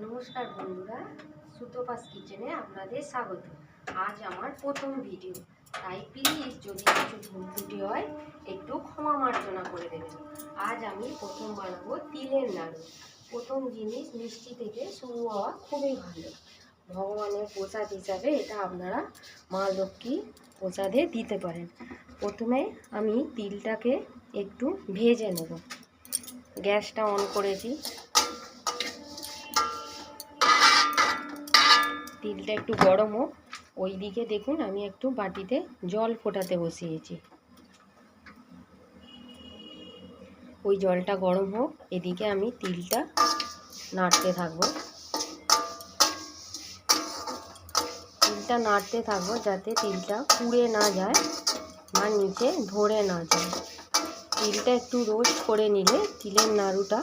নমস্কার বন্ধুরা, সুতোপাস কিচেনে আপনাদের স্বাগত। আজ আমার প্রথম ভিডিও, তাই প্লিজ যদি কিছু ভুল ত্রুটি হয় একটু ক্ষমা মার্জনা করে দেবেন। আজ আমি প্রথম বানাবো তিলের নাড়ু। প্রথম জিনিস মিষ্টি থেকে শুরু হওয়া খুবই ভালো। ভগবানের প্রসাদ হিসাবে এটা আপনারা মা লক্ষ্মী প্রসাদে দিতে পারেন। প্রথমে আমি তিলটাকে একটু ভেজে নেব। গ্যাসটা অন করেছি। তিলটা একটু গরম হোক, ওই দিকে দেখুন আমি একটু বাটিতে জল ফোটাতে বসিয়েছি। ওই জলটা গরম হোক, এদিকে আমি তিলটা নাড়তে থাকবো। তিলটা নাড়তে থাকবো যাতে তিলটা পুড়ে না যায় বা নিচে ধরে না যায়। তিলটা একটু রোস্ট করে নিলে তিলের নাড়ুটা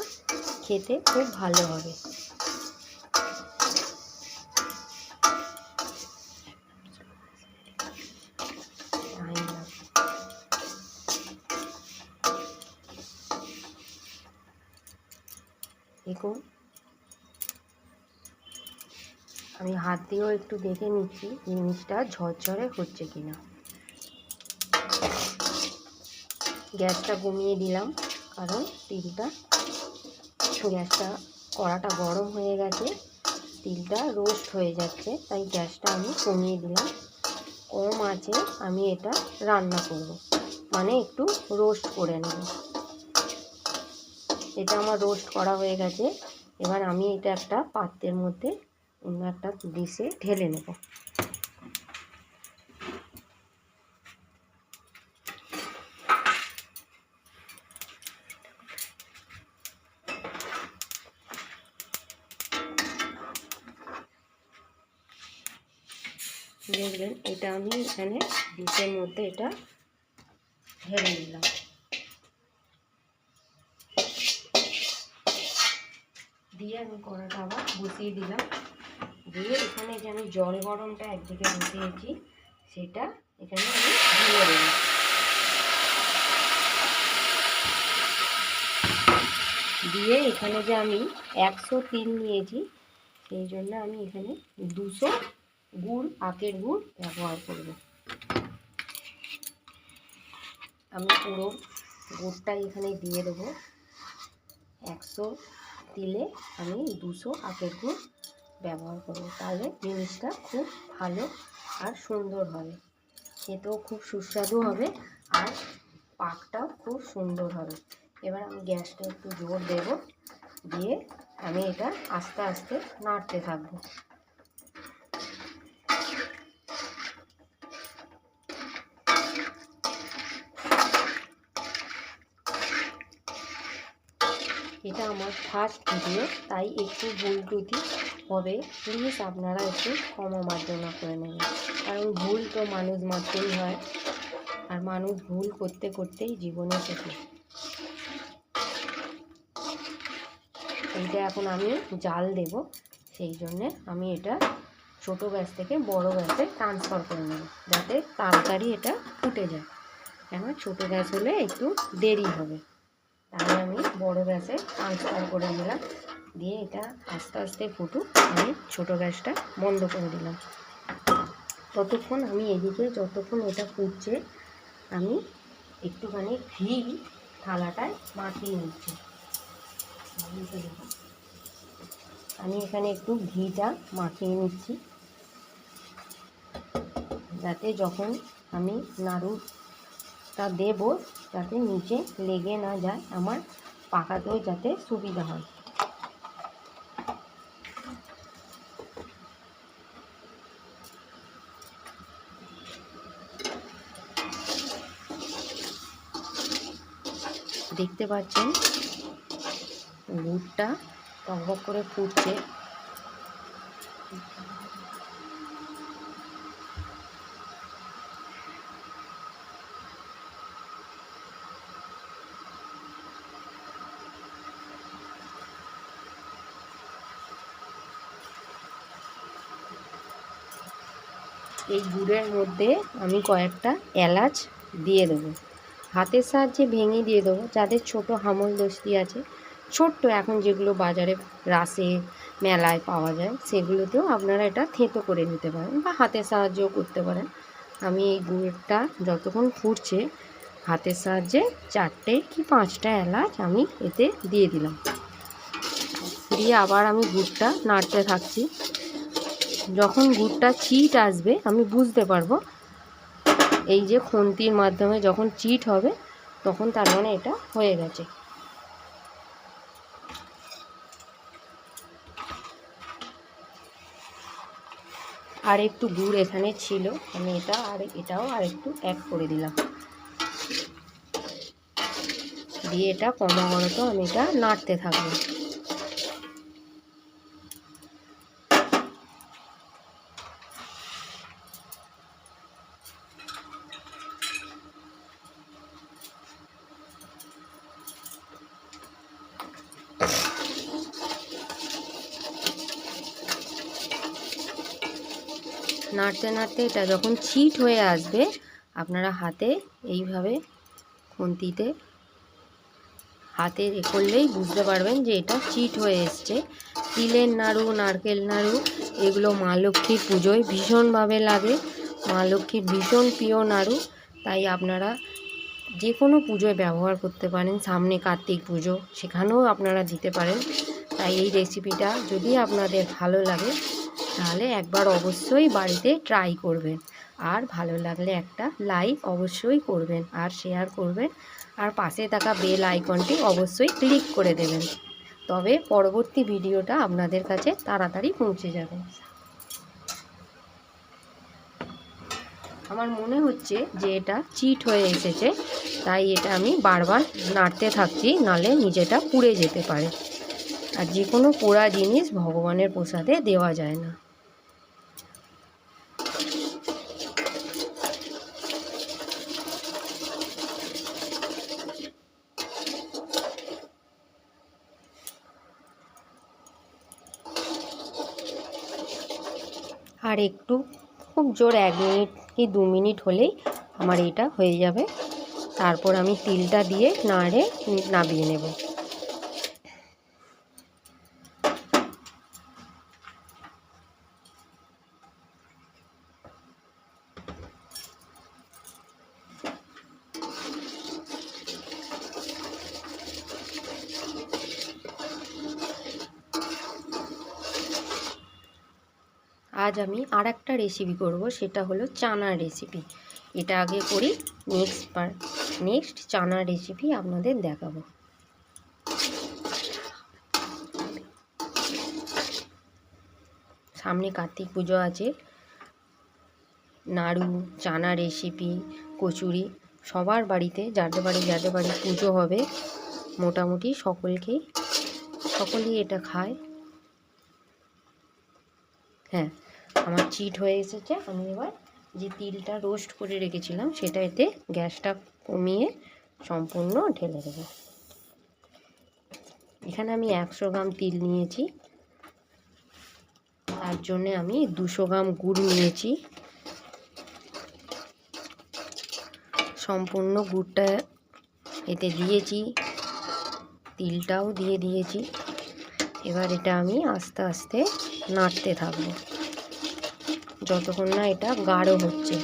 খেতে খুব ভালো হবে। দেখুন, আমি হাত দিয়েও একটু দেখে নিচ্ছি জিনিসটা ঝরঝরে হচ্ছে কিনা। গ্যাসটা কমিয়ে দিলাম, কারণ গ্যাসটা কড়াটা গরম হয়ে গেছে, তিলটা রোস্ট হয়ে যাচ্ছে, তাই গ্যাসটা আমি কমিয়ে দিলাম। কম আঁচে আমি এটা রান্না করব, মানে একটু রোস্ট করে নেব। এটা আমার রোস্ট করা হয়ে গেছে। এবার আমি এটা একটা পাত্রের মধ্যে অন্য একটা ডিশে ঢেলে নেব। দেখবেন এটা আমি এখানে ডিশের মধ্যে এটা ঢেলে নিলাম। দিয়ে আমি কড়াটা আবার বসিয়ে দিলাম। দিয়ে এখানে যে আমি জল গরমটা একদিকে বসিয়েছি সেটা এখানে আমি ঢেলে দিলাম। দিয়ে এখানে যে আমি 100 তিল নিয়েছি, সেই জন্য আমি এখানে 200 গুড়, আখের গুড় ব্যবহার করব। আমি পুরো গুড়টাই এখানে দিয়ে দেবো। 100 তিলে আমি 200 আখের গুড় ব্যবহার করব, তাহলে জিনিসটা খুব ভালো আর সুন্দর হবে, খেতেও খুব সুস্বাদু হবে আর পাকটাও খুব সুন্দর হবে। এবার আমি গ্যাসটা একটু জোর দেব, দিয়ে আমি এটা আস্তে আস্তে নাড়তে থাকবো। এটা আমার ফার্স্ট ভিডিও, তাই একটু ভুল ত্রুটি হবে, প্লিজ আপনারা একটু ক্ষমা মার্জনা করে নেবেন, কারণ ভুল তো মানুষ মাত্রই হয়, আর মানুষ ভুল করতে করতেই জীবনে শেখে। এইটা এখন আমি জাল দেব, সেই জন্যে আমি এটা ছোট গ্যাস থেকে বড় গ্যাসে ট্রান্সফার করে নেব, যাতে তাড়াতাড়ি এটা ফুটে যায়। কেন ছোট গ্যাস হলে একটু দেরি হবে, তাই আমি বড় গ্যাসে ট্রান্সফার করে নিলাম। দিয়ে এটা আস্তে আস্তে ফুটুক, আমি ছোট গ্যাসটা বন্ধ করে দিলাম। ততক্ষণ আমি এদিকে যতক্ষণ এটা ফুটছে আমি একটুখানি ঘি থালাটায় মাখিয়ে নিচ্ছি। আমি এখানে একটু ঘিটা মাখিয়ে নিচ্ছি, যাতে যখন আমি নাড়ুটা দেব যাতে নিচে লেগে না যায়, আমার পাকাতেও যাতে সুবিধা হয়। দেখতে পাচ্ছেন গুড়টা টকবক করে ফুটছে। এই গুড়ের মধ্যে আমি কয়েকটা এলাচ দিয়ে দেবো, হাতের সাহায্যে ভেঙে দিয়ে দেবো। যাদের ছোট হামল দস্তি আছে ছোট্ট এখন যেগুলো বাজারে রাসে মেলায় পাওয়া যায় সেগুলোতেও আপনারা এটা থেঁতো করে নিতে পারেন বা হাতের সাহায্যও করতে পারেন। আমি এই গুড়টা যতক্ষণ ফুটছে হাতের সাহায্যে 4টে কি 5টা এলাচ আমি এতে দিয়ে দিলাম, দিয়ে আবার আমি গুড়টা নাড়তে থাকছি। যখন গুড়টা চিট আসবে আমি বুঝতে পারবো, এই যে খুন্তির মাধ্যমে যখন চিট হবে তখন তার মানে এটা হয়ে গেছে। আর একটু গুড় এখানে ছিল, আমি এটাও আর একটু অ্যাড করে দিলাম, দিয়ে এটা ক্রমাগত আমি এটা নাড়তে থাকবো। নাড়তে নাড়তে এটা যখন চিট হয়ে আসবে আপনারা হাতে এইভাবে খুন্তিতে হাতে করলেই বুঝতে পারবেন যে এটা চিট হয়ে এসছে। তিলের নাড়ু, নারকেল নাড়ু এগুলো মা লক্ষ্মীর পুজোয় ভীষণভাবে লাগে, মা লক্ষ্মীর ভীষণ প্রিয় নাড়ু, তাই আপনারা যে কোনো পুজোয় ব্যবহার করতে পারেন। সামনে কার্তিক পুজো, সেখানেও আপনারা দিতে পারেন। তাই এই রেসিপিটা যদি আপনাদের ভালো লাগে তাহলে একবার অবশ্যই বাড়িতে ট্রাই করবেন, আর ভালো লাগলে একটা লাইক অবশ্যই করবেন আর শেয়ার করবেন, আর পাশে থাকা বেল আইকনটি অবশ্যই ক্লিক করে দেবেন, তবে পরবর্তী ভিডিওটা আপনাদের কাছে তাড়াতাড়ি পৌঁছে যাবে। আমার মনে হচ্ছে যে এটা চিট হয়ে এসেছে, তাই এটা আমি বারবার নাড়তে থাকছি, নালে নিচেটা পুড়ে যেতে পারে, আর যে কোনো পোড়া জিনিস ভগবানের প্রসাদে দেওয়া যায় না। আর একটু খুব জোর 1 মিনিট কি 2 মিনিট হলেই আমার এটা হয়ে যাবে। তারপর আমি তিলটা দিয়ে নাড়ে নামিয়ে নেব। আজ আমি আর একটা রেসিপি করব, সেটা হলো চানার রেসিপি। এটা আগে করি, নেক্সট চানার রেসিপি আপনাদের দেখাবো। সামনে কার্তিক পুজো আছে, নাড়ু, চানা রেসিপি, কচুরি সবার বাড়িতে, যাদের বাড়ি পুজো হবে মোটামুটি সকলেই এটা খায়। হ্যাঁ, আমার চিট হয়ে এসেছে। আমি এবার যে তিলটা রোস্ট করে রেখেছিলাম সেটা এতে গ্যাসটা কমিয়ে সম্পূর্ণ ঢেলে দেবো। এখানে আমি 100 গ্রাম তিল নিয়েছি, তার জন্যে আমি 200 গ্রাম গুড় নিয়েছি। সম্পূর্ণ গুড়টা এতে দিয়েছি, তিলটাও দিয়ে দিয়েছি। এবার এটা আমি আস্তে আস্তে নাড়তে থাকবো যতক্ষণ না এটা গাঢ় হচ্ছে।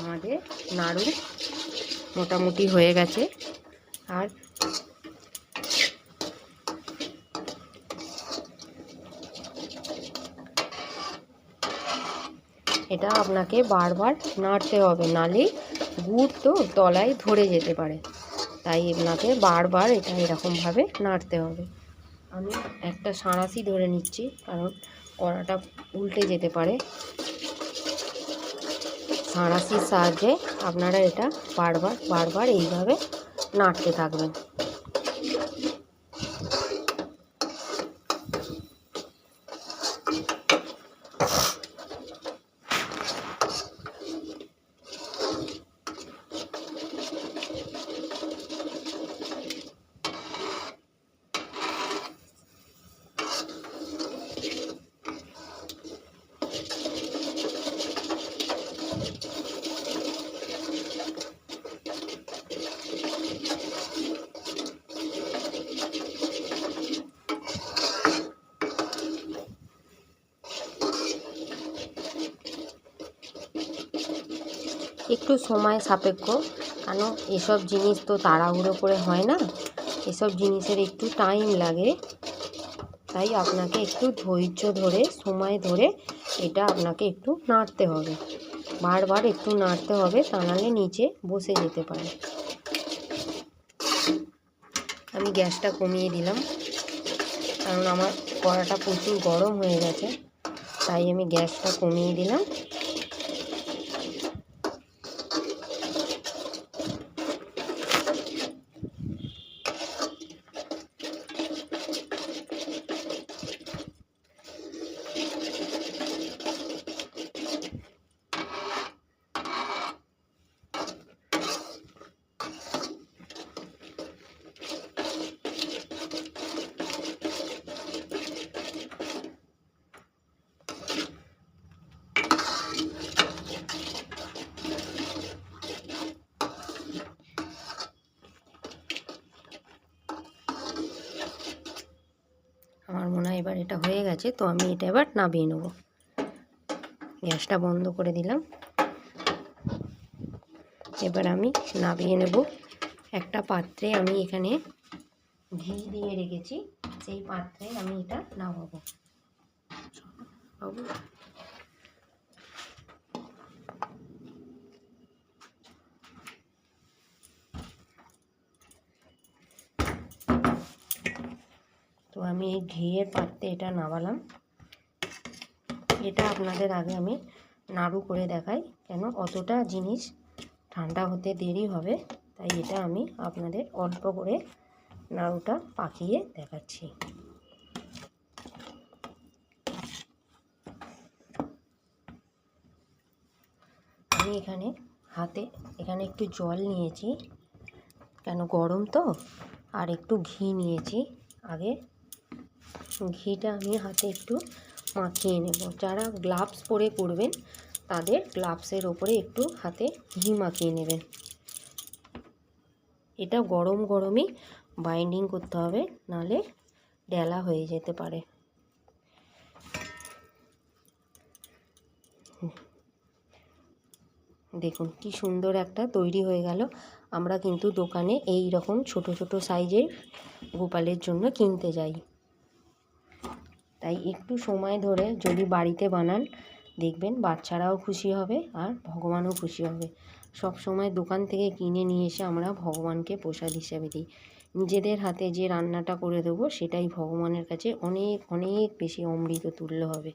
আমাদের নাড়ু মোটামুটি হয়ে গেছে। আর এটা আপনাকে বারবার নাড়তে হবে, নালে গুড় তো তলায় ধরে যেতে পারে, তাই আপনাকে বারবার এটা এরকমভাবে নাড়তে হবে। আমি একটা সাঁড়াশি ধরে নিচ্ছি, কারণ কড়াটা উল্টে যেতে পারে। সাঁড়াশির সাহায্যে আপনারা এটা বারবার এইভাবে নাড়তে থাকবেন। একটু সময় সাপেক্ষ, কারণ এসব জিনিস তো তাড়াহুড়ো করে হয় না, এসব জিনিসের একটু টাইম লাগে। তাই আপনাকে একটু ধৈর্য ধরে সময় ধরে এটা আপনাকে একটু নাড়তে হবে, বারবার একটু নাড়তে হবে, তা নাহলে নিচে বসে যেতে পারে। আমি গ্যাসটা কমিয়ে দিলাম, কারণ আমার কড়াটা প্রচুর গরম হয়ে গেছে, তাই আমি গ্যাসটা কমিয়ে দিলাম। আমার মনে হয় এবার এটা হয়ে গেছে, তো আমি এটা এবার নামিয়ে নেব। গ্যাসটা বন্ধ করে দিলাম। এবার আমি নামিয়ে নেব। একটা পাত্রে আমি এখানে ঘি দিয়ে রেখেছি, সেই পাত্রে আমি এটা নামাবো। তো আমি এই ঘিয়ের পাত্রে এটা নামালাম। এটা আপনাদের আগে আমি নাড়ু করে দেখাই, কেন অতটা জিনিস ঠান্ডা হতে দেরি হবে, তাই এটা আমি আপনাদের অল্প করে নাড়ুটা পাকিয়ে দেখাচ্ছি। আমি এখানে একটু জল নিয়েছি, কেন গরম তো, আর একটু ঘি নিয়েছি। আগে ঘিটা আমি হাতে একটু মাখিয়ে নেব। যারা গ্লাভস পরে করবেন তাদের গ্লাভসের ওপরে একটু হাতে ঘি মাখিয়ে নেবেন। এটা গরম গরমই বাইন্ডিং করতে হবে, নাহলে ডেলা হয়ে যেতে পারে। দেখুন কি সুন্দর একটা তৈরি হয়ে গেল। আমরা কিন্তু দোকানে এই রকম ছোট ছোট সাইজের গোপালের জন্য কিনতে যাই, তাই একটু সময় ধরে যদি বাড়িতে বানান, দেখবেন বাচ্চারাও খুশি হবে আর ভগবানও খুশি হবে। সব সময় দোকান থেকে কিনে নিয়ে এসে আমরা ভগবানকে প্রসাদ হিসেবে দিই। নিজেদের হাতে যে রান্নাটা করে দেবো সেটাই ভগবানের কাছে অনেক অনেক বেশি অমৃত তুল্য হবে।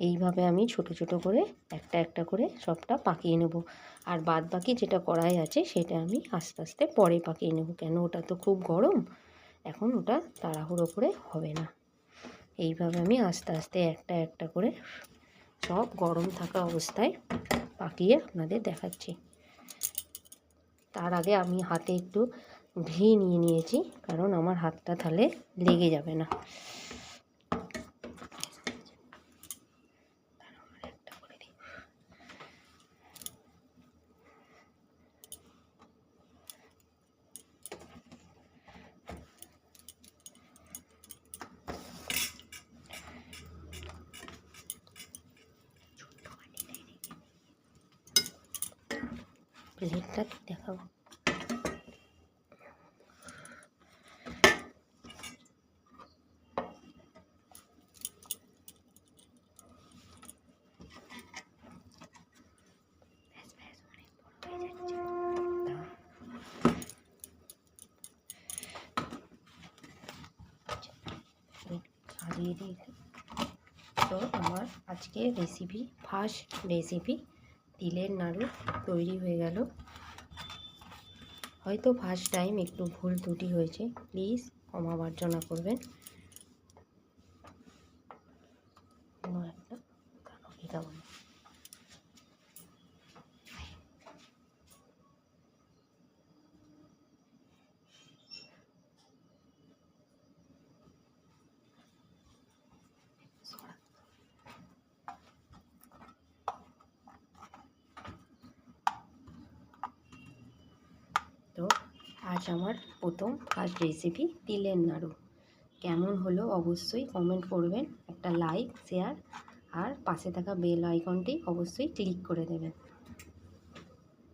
এইভাবে আমি ছোট ছোট করে একটা একটা করে সবটা পাকিয়ে নেব। আর বাদ বাকি যেটা কড়াই আছে সেটা আমি আস্তে আস্তে পরে পাকিয়ে নেব, কেন ওটা তো খুব গরম, এখন ওটা তাড়াহুড়ো করে হবে না। এইভাবে আমি আস্তে আস্তে একটা একটা করে সব গরম থাকা অবস্থায় পাকিয়ে আপনাদের দেখাচ্ছি। তার আগে আমি হাতে একটু ঘি নিয়ে নিয়েছি, কারণ আমার হাতটা তাহলে লেগে যাবে না। প্লেটটা দেখাবো। দিয়ে দিয়েছি। তো আমার আজকে ফার্স্ট রেসিপি তিলের নাড়ু তৈরি হয়ে গেল। হয়তো ফার্স্ট টাইম একটু ভুল ত্রুটি হয়েছে, প্লিজ ক্ষমা মার্জনা করবেন। তো আজ আমার প্রথম ফার্স্ট রেসিপি তিলের নাড়ু। কেমন হলো অবশ্যই কমেন্ট করবেন, একটা লাইক, শেয়ার আর পাশে থাকা বেল আইকনটি অবশ্যই ক্লিক করে দেবেন।